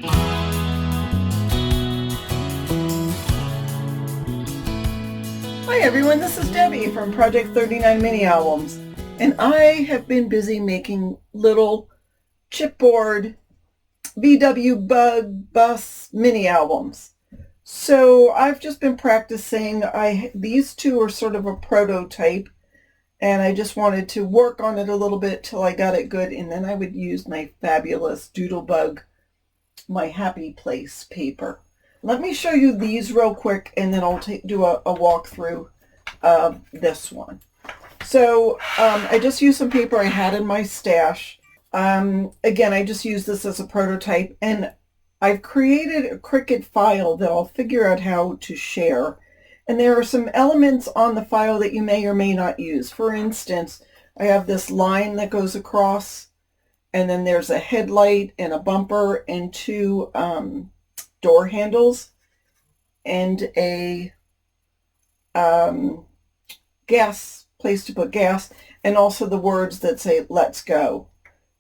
Hi everyone, this is Debbie from Project 39 Mini Albums, and I have been busy making little chipboard VW bug bus mini albums. So I've just been practicing. These two are sort of a prototype, and I just wanted to work on it a little bit till I got it good, and then I would use my fabulous Doodlebug, my Happy Place paper. Let me show you these real quick, and then I'll do a walkthrough of this one. So I just used some paper I had in my stash. Again, I just use this as a prototype, and I've created a Cricut file that I'll figure out how to share. And there are some elements on the file that you may or may not use. For instance, I have this line that goes across, and then there's a headlight and a bumper and two door handles and a gas place to put gas, and also the words that say "let's go."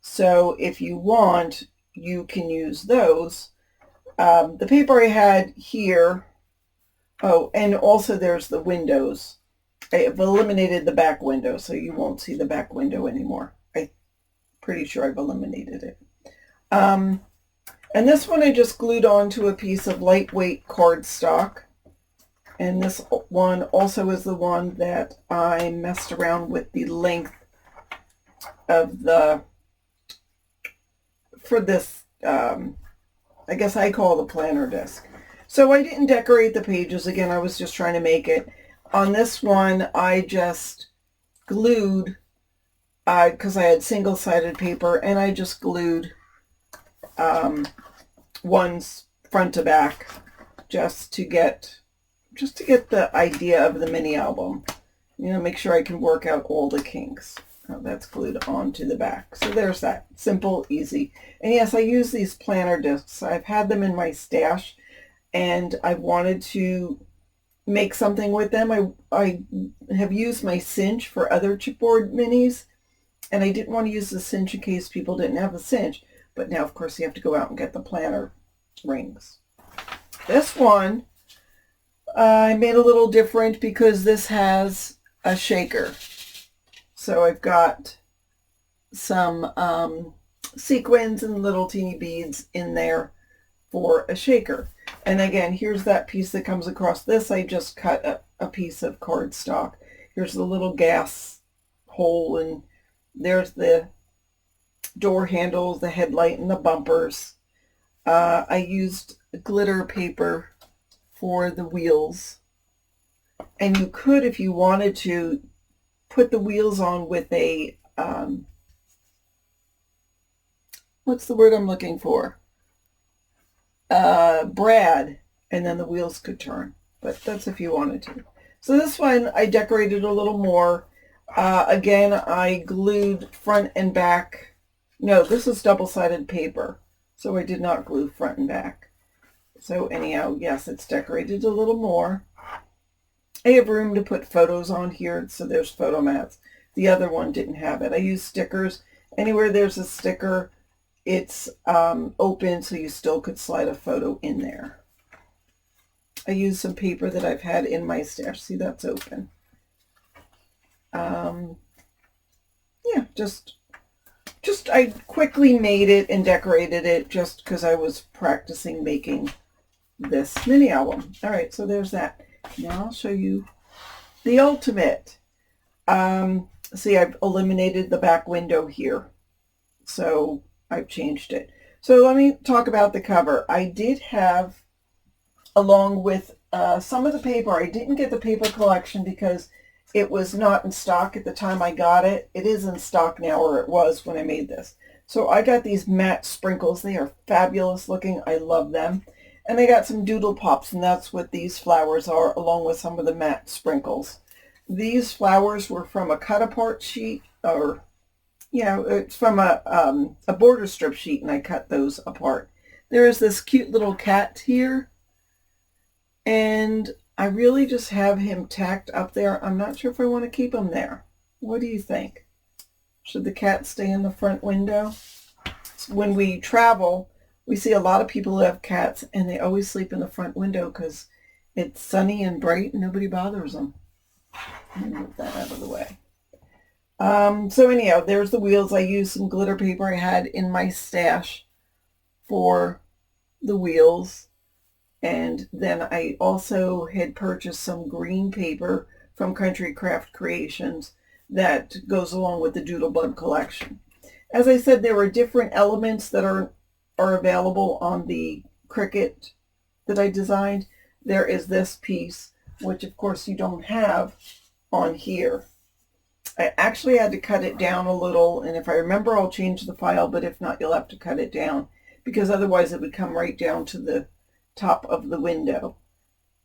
So if you want, you can use those. The paper I had here, oh, and also there's the windows. I've eliminated the back window, so you won't see the back window anymore. I'm pretty sure I've eliminated it. And this one I just glued onto a piece of lightweight cardstock. And this one also is the one that I messed around with the length of for this, I guess I call the planner disc. So I didn't decorate the pages. Again, I was just trying to make it. On this one, I just glued, because I had single-sided paper, and I just glued one's front to back just to get the idea of the mini album. Make sure I can work out all the kinks. Oh, that's glued onto the back. So there's that. Simple, easy. And yes, I use these planner discs. I've had them in my stash, and I wanted to make something with them. I have used my cinch for other chipboard minis, and I didn't want to use the cinch in case people didn't have a cinch. But now, of course, you have to go out and get the planner rings. This one I made a little different because this has a shaker. So I've got some sequins and little teeny beads in there for a shaker. And again, here's that piece that comes across this. I just cut a piece of cardstock. Here's the little gas hole, and there's the door handles, the headlight, and the bumpers. I used glitter paper for the wheels, and you could, if you wanted to, put the wheels on with a what's the word I'm looking for, brad, and then the wheels could turn. But that's if you wanted to. So this one I decorated a little more. Again, I glued front and back. No, this is double-sided paper, so I did not glue front and back. So anyhow, yes, it's decorated a little more. I have room to put photos on here, so there's photo mats. The other one didn't have it. I use stickers. Anywhere there's a sticker, it's open, so you still could slide a photo in there. I used some paper that I've had in my stash. See, that's open. Yeah, just I quickly made it and decorated it just because I was practicing making this mini album. All right, so there's that. Now I'll show you the ultimate. See, I've eliminated the back window here, so I've changed it. So let me talk about the cover. I did have, along with some of the paper, I didn't get the paper collection because it was not in stock at the time I got it. It is in stock now, or it was when I made this. So I got these matte sprinkles. They are fabulous looking. I love them. And I got some doodle pops, and that's what these flowers are, along with some of the matte sprinkles. These flowers were from a cut-apart sheet, or, yeah, it's from a border strip sheet, and I cut those apart. There is this cute little cat here, and I really just have him tacked up there. I'm not sure if I want to keep him there. What do you think? Should the cat stay in the front window? When we travel, We see a lot of people who have cats and they always sleep in the front window because it's sunny and bright and nobody bothers them. Let me move that out of the way. So anyhow, there's the wheels. I used some glitter paper I had in my stash for the wheels. And then I also had purchased some green paper from Country Craft Creations that goes along with the Doodlebug collection. As I said, there are different elements that are available on the Cricut that I designed. There is this piece, which of course you don't have on here. I actually had to cut it down a little, and if I remember, I'll change the file, but if not, you'll have to cut it down because otherwise it would come right down to the top of the window.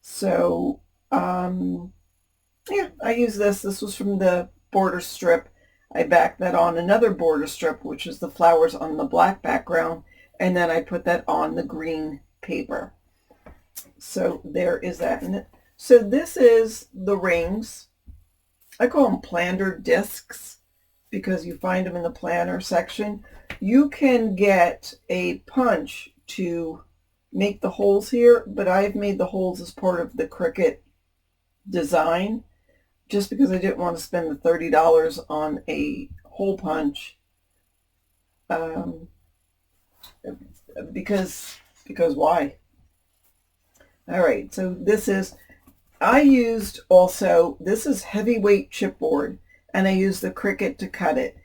So, yeah, I use this. This was from the border strip. I backed that on another border strip, which is the flowers on the black background, and then I put that on the green paper. So there is that. And so this is the rings. I call them planter discs because you find them in the planner section. You can get a punch to make the holes here, but I've made the holes as part of the Cricut design just because I didn't want to spend the $30 on a hole punch. Because why? All right, so this is, I used also, this is heavyweight chipboard, and I used the Cricut to cut it.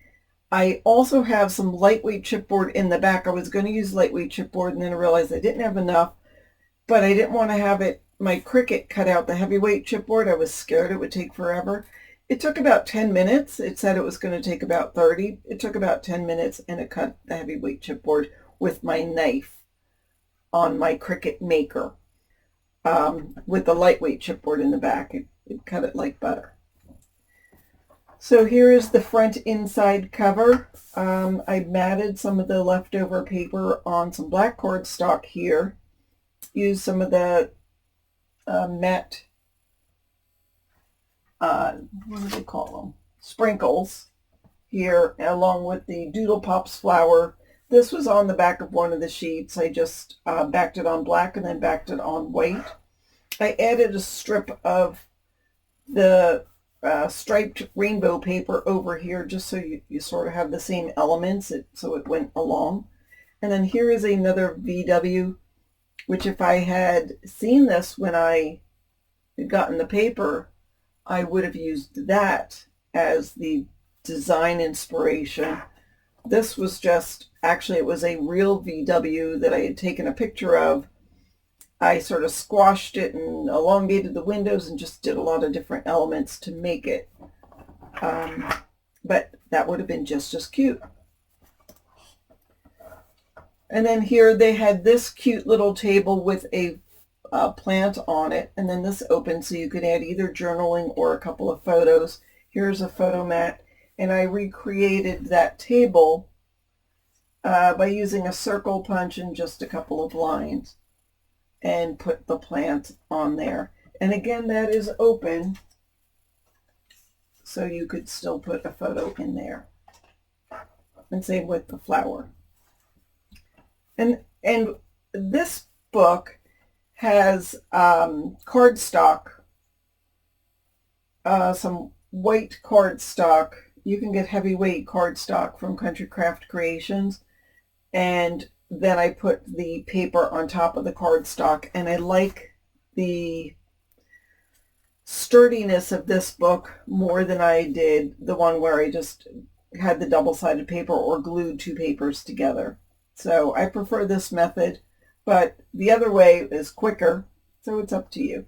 I also have some lightweight chipboard in the back. I was going to use lightweight chipboard, and then I realized I didn't have enough, but I didn't want to have it, my Cricut cut out the heavyweight chipboard. I was scared it would take forever. It took about 10 minutes. It said it was going to take about 30. It took about 10 minutes, and it cut the heavyweight chipboard with my knife on my Cricut Maker. With the lightweight chipboard in the back. It cut it like butter. So here is the front inside cover. I matted some of the leftover paper on some black cardstock here. Used some of the matte, what do they call them? Sprinkles here, along with the Doodle Pops flower. This was on the back of one of the sheets. I just backed it on black and then backed it on white. I added a strip of the striped rainbow paper over here just so you sort of have the same elements, so it went along. And then here is another VW, which if I had seen this when I had gotten the paper, I would have used that as the design inspiration. This was just, actually it was a real VW that I had taken a picture of. I sort of squashed it and elongated the windows and just did a lot of different elements to make it. But that would have been just as cute. And then here they had this cute little table with a plant on it. And then this opened so you could add either journaling or a couple of photos. Here's a photo mat. And I recreated that table by using a circle punch and just a couple of lines, and put the plant on there. And again, that is open, so you could still put a photo in there. And same with the flower. And this book has cardstock, some white cardstock. You can get heavyweight cardstock from Country Craft Creations, and then I put the paper on top of the cardstock, and I like the sturdiness of this book more than I did the one where I just had the double-sided paper or glued two papers together. So I prefer this method, but the other way is quicker, so it's up to you.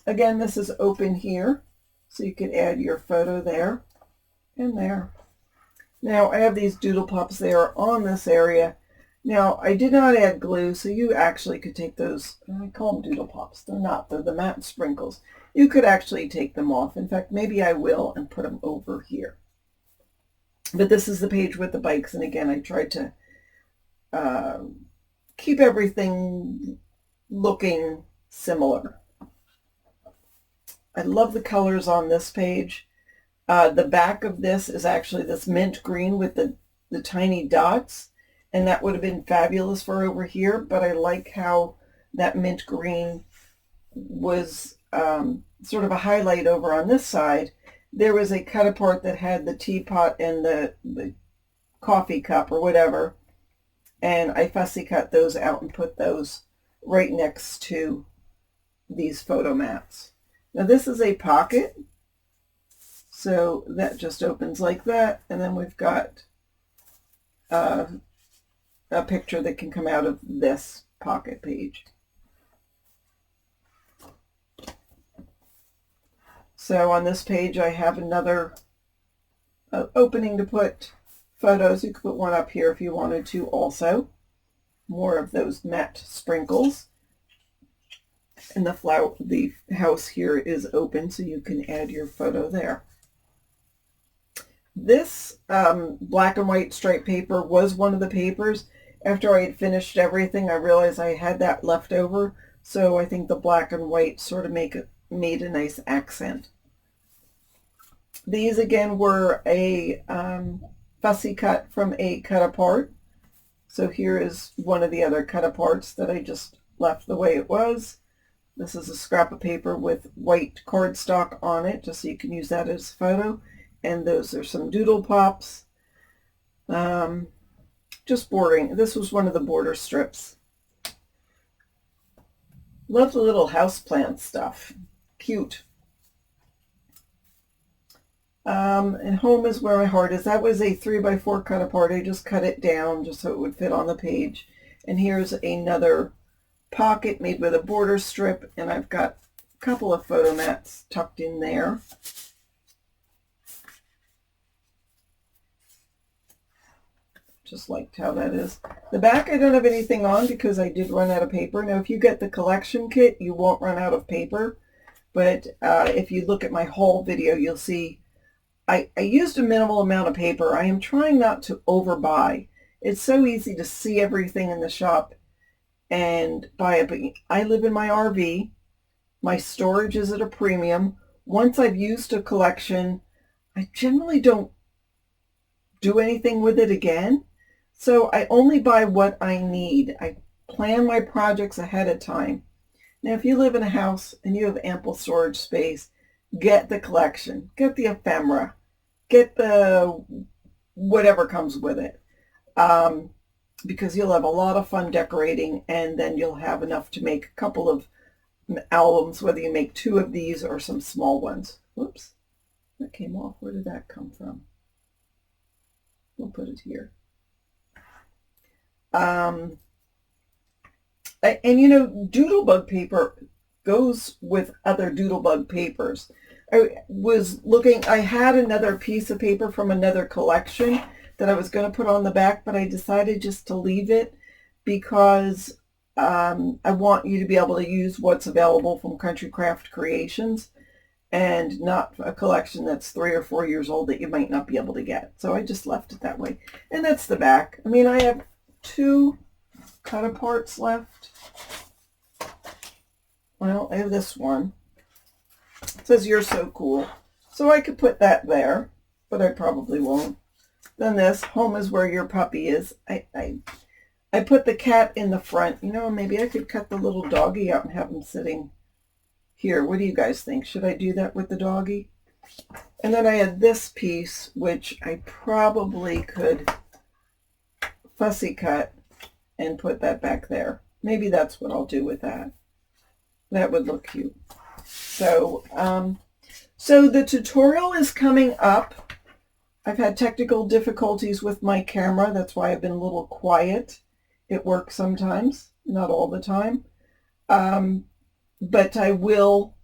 Again, this is open here, so you could add your photo there and there. Now I have these Doodle Pops there on this area. Now, I did not add glue, so you actually could take those, I call them Doodle Pops. They're not, they're the matte sprinkles. You could actually take them off. In fact, maybe I will and put them over here. But this is the page with the bikes, and again, I tried to keep everything looking similar. I love the colors on this page. The back of this is actually this mint green with the tiny dots. and that would have been fabulous for over here, but I like how that mint green was sort of a highlight over on this side. There was a cut apart that had the teapot and the coffee cup or whatever, and I fussy cut those out and put those right next to these photo mats. Now this is a pocket, so that just opens like that, and then we've got a picture that can come out of this pocket page. So on this page I have another opening to put photos. You could put one up here if you wanted to also. More of those matte sprinkles. And the house here is open, so you can add your photo there. This black and white striped paper was one of the papers. After I had finished everything, I realized I had that left over, so I think the black and white sort of made a nice accent. These again were a fussy cut from a cut apart. So here is one of the other cut aparts that I just left the way it was. This is a scrap of paper with white cardstock on it, just so you can use that as a photo. And those are some doodle pops. Just bordering. This was one of the border strips. Love the little houseplant stuff. Cute. And home is where my heart is. That was a 3x4 cut apart. I just cut it down just so it would fit on the page. And here's another pocket made with a border strip, and I've got a couple of photo mats tucked in there. Just liked how that is. The back I don't have anything on because I did run out of paper. Now if you get the collection kit, you won't run out of paper, but if you look at my haul video, you'll see I used a minimal amount of paper. I am trying not to overbuy. It's so easy to see everything in the shop and buy it, but I live in my RV. My storage is at a premium. Once I've used a collection, I generally don't do anything with it again. So I only buy what I need. I plan my projects ahead of time. Now, if you live in a house and you have ample storage space, get the collection, get the ephemera, get the whatever comes with it, because you'll have a lot of fun decorating, and then you'll have enough to make a couple of albums, whether you make 2 of these or some small ones. Whoops, that came off. Where did that come from? We'll put it here. And you know, Doodlebug paper goes with other Doodlebug papers. I was looking, I had another piece of paper from another collection that I was going to put on the back, but I decided just to leave it because I want you to be able to use what's available from Country Craft Creations, and not a collection that's 3 or 4 years old that you might not be able to get. So I just left it that way. And that's the back. I mean, I have 2 cut aparts left. Well, I have this one. It says, "You're so cool." So I could put that there, but I probably won't. Then this, "Home is where your puppy is." I put the cat in the front. You know, maybe I could cut the little doggy out and have him sitting here. What do you guys think? Should I do that with the doggy? And then I had this piece, which I probably could fussy cut and put that back there. Maybe that's what I'll do with that. That would look cute. So, so the tutorial is coming up. I've had technical difficulties with my camera. That's why I've been a little quiet. It works sometimes, not all the time. But I will,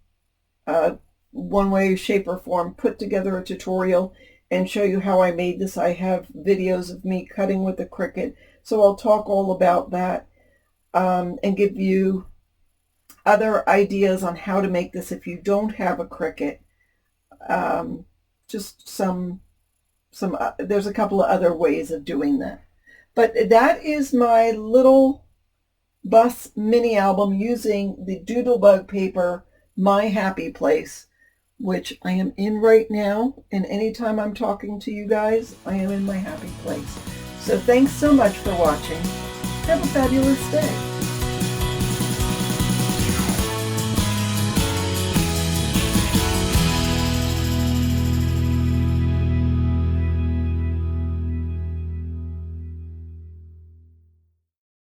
one way, shape, or form, put together a tutorial and show you how I made this. I have videos of me cutting with the Cricut, so I'll talk all about that and give you other ideas on how to make this if you don't have a Cricut. Just there's a couple of other ways of doing that. But that is my little bus mini album using the Doodlebug paper, My Happy Place, which I am in right now. And anytime I'm talking to you guys, I am in my happy place. So thanks so much for watching. Have a fabulous day.